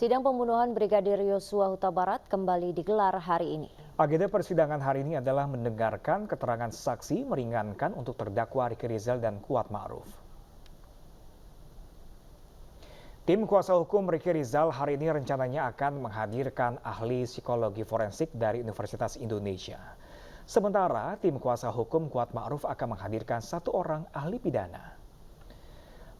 Sidang pembunuhan Brigadir Yosua Huta Barat kembali digelar hari ini. Agenda persidangan hari ini adalah mendengarkan keterangan saksi meringankan untuk terdakwa Ricky Rizal dan Kuat Ma'ruf. Tim kuasa hukum Ricky Rizal hari ini rencananya akan menghadirkan ahli psikologi forensik dari Universitas Indonesia. Sementara tim kuasa hukum Kuat Ma'ruf akan menghadirkan satu orang ahli pidana.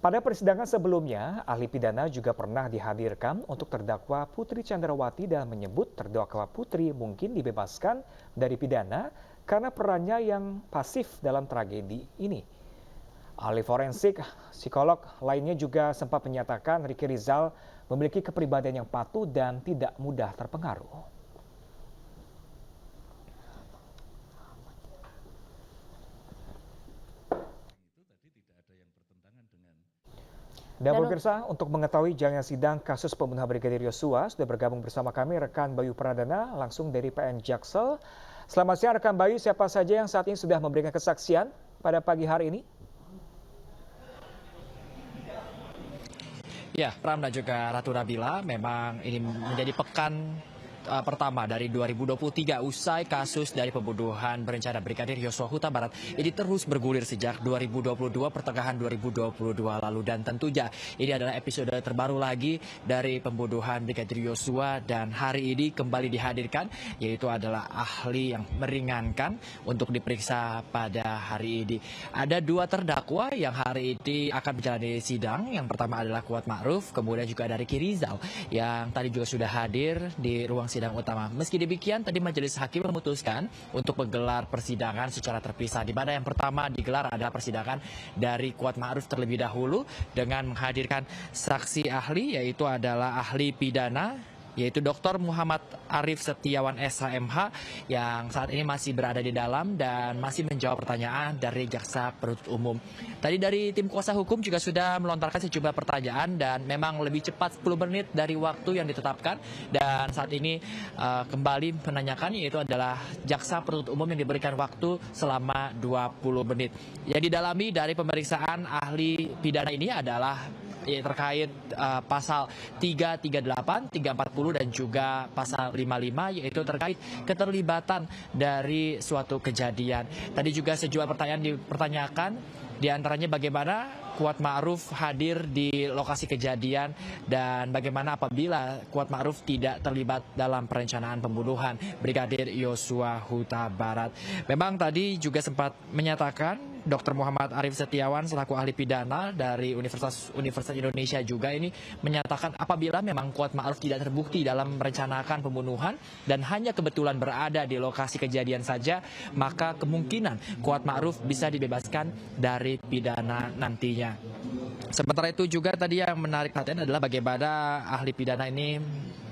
Pada persidangan sebelumnya, ahli pidana juga pernah dihadirkan untuk terdakwa Putri Chandrawati dan menyebut terdakwa Putri mungkin dibebaskan dari pidana karena perannya yang pasif dalam tragedi ini. Ahli forensik, psikolog lainnya juga sempat menyatakan Ricky Rizal memiliki kepribadian yang patuh dan tidak mudah terpengaruh. Dan pemirsa, untuk mengetahui jalannya sidang kasus pembunuhan Brigadir Yosua, sudah bergabung bersama kami rekan Bayu Pradana langsung dari PN Jaksel. Selamat siang rekan Bayu, siapa saja yang saat ini sudah memberikan kesaksian pada pagi hari ini? Ya, Pram dan juga Ratu Nabila, memang ini menjadi pekan pertama dari 2023 usai kasus dari pembunuhan berencana Brigadir Yosua Huta Barat ini terus bergulir sejak 2022 pertengahan 2022 lalu, dan tentunya ini adalah episode terbaru lagi dari pembunuhan Brigadir Yosua, dan hari ini kembali dihadirkan yaitu adalah ahli yang meringankan untuk diperiksa pada hari ini. Ada dua terdakwa yang hari ini akan menjalani sidang. Yang pertama adalah Kuat Ma'ruf, kemudian juga ada Ricky Rizal yang tadi juga sudah hadir di ruang sidang utama. Meski demikian, tadi majelis hakim memutuskan untuk menggelar persidangan secara terpisah, di mana yang pertama digelar adalah persidangan dari Kuat Ma'ruf terlebih dahulu dengan menghadirkan saksi ahli, yaitu adalah ahli pidana yaitu Dr. Muhammad Arif Setiawan SHMH yang saat ini masih berada di dalam dan masih menjawab pertanyaan dari jaksa penuntut umum. Tadi dari tim kuasa hukum juga sudah melontarkan sejumlah pertanyaan dan memang lebih cepat 10 menit dari waktu yang ditetapkan, dan saat ini kembali menanyakan yaitu adalah jaksa penuntut umum yang diberikan waktu selama 20 menit. Yang didalami dari pemeriksaan ahli pidana ini adalah terkait pasal 338, 340 dan juga pasal 55 yaitu terkait keterlibatan dari suatu kejadian. Tadi juga sejumlah pertanyaan dipertanyakan, diantaranya bagaimana Kuat Ma'ruf hadir di lokasi kejadian dan bagaimana apabila Kuat Ma'ruf tidak terlibat dalam perencanaan pembunuhan Brigadir Yosua Huta Barat. Memang tadi juga sempat menyatakan Dr. Muhammad Arif Setiawan selaku ahli pidana dari Universitas Indonesia juga ini menyatakan apabila memang Kuat Ma'ruf tidak terbukti dalam merencanakan pembunuhan dan hanya kebetulan berada di lokasi kejadian saja, maka kemungkinan Kuat Ma'ruf bisa dibebaskan dari pidana nantinya. Sementara itu juga tadi yang menarik perhatian adalah bagaimana ahli pidana ini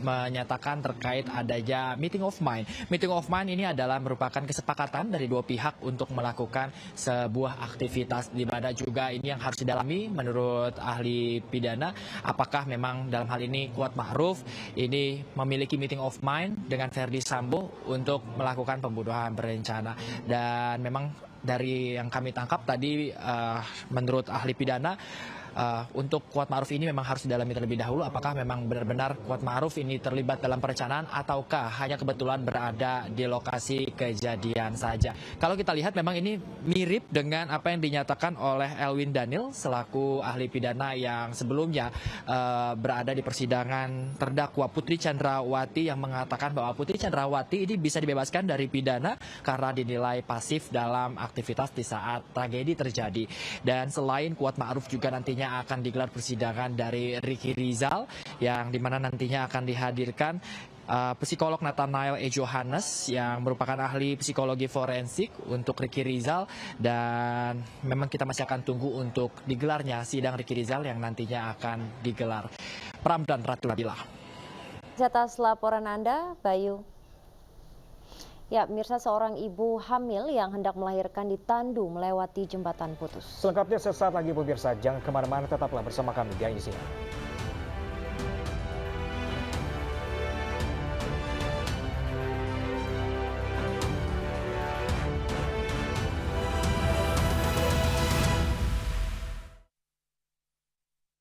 menyatakan terkait adanya meeting of mind. Meeting of mind ini adalah merupakan kesepakatan dari dua pihak untuk melakukan sebuah aktivitas, di mana juga ini yang harus didalami menurut ahli pidana apakah memang dalam hal ini Kuat Ma'ruf ini memiliki meeting of mind dengan Verdi Sambo untuk melakukan pembunuhan berencana. Dan memang dari yang kami tangkap tadi menurut ahli pidana untuk Kuat Ma'ruf ini memang harus didalami terlebih dahulu apakah memang benar-benar Kuat Ma'ruf ini terlibat dalam perencanaan ataukah hanya kebetulan berada di lokasi kejadian saja. Kalau kita lihat memang ini mirip dengan apa yang dinyatakan oleh Elwin Daniel selaku ahli pidana yang sebelumnya berada di persidangan terdakwa Putri Chandrawati yang mengatakan bahwa Putri Chandrawati ini bisa dibebaskan dari pidana karena dinilai pasif dalam aktivitas di saat tragedi terjadi. Dan selain Kuat Ma'ruf juga nantinya akan digelar persidangan dari Ricky Rizal yang dimana nantinya akan dihadirkan psikolog Nathanael E. Johannes yang merupakan ahli psikologi forensik untuk Ricky Rizal, dan memang kita masih akan tunggu untuk digelarnya sidang Ricky Rizal yang nantinya akan digelar. Pram dan Ratu Nabila. Atas laporan Anda, Bayu. Ya, pemirsa, seorang ibu hamil yang hendak melahirkan ditandu melewati jembatan putus. Selengkapnya sesaat lagi pemirsa, jangan kemana-mana, tetaplah bersama kami di Siang.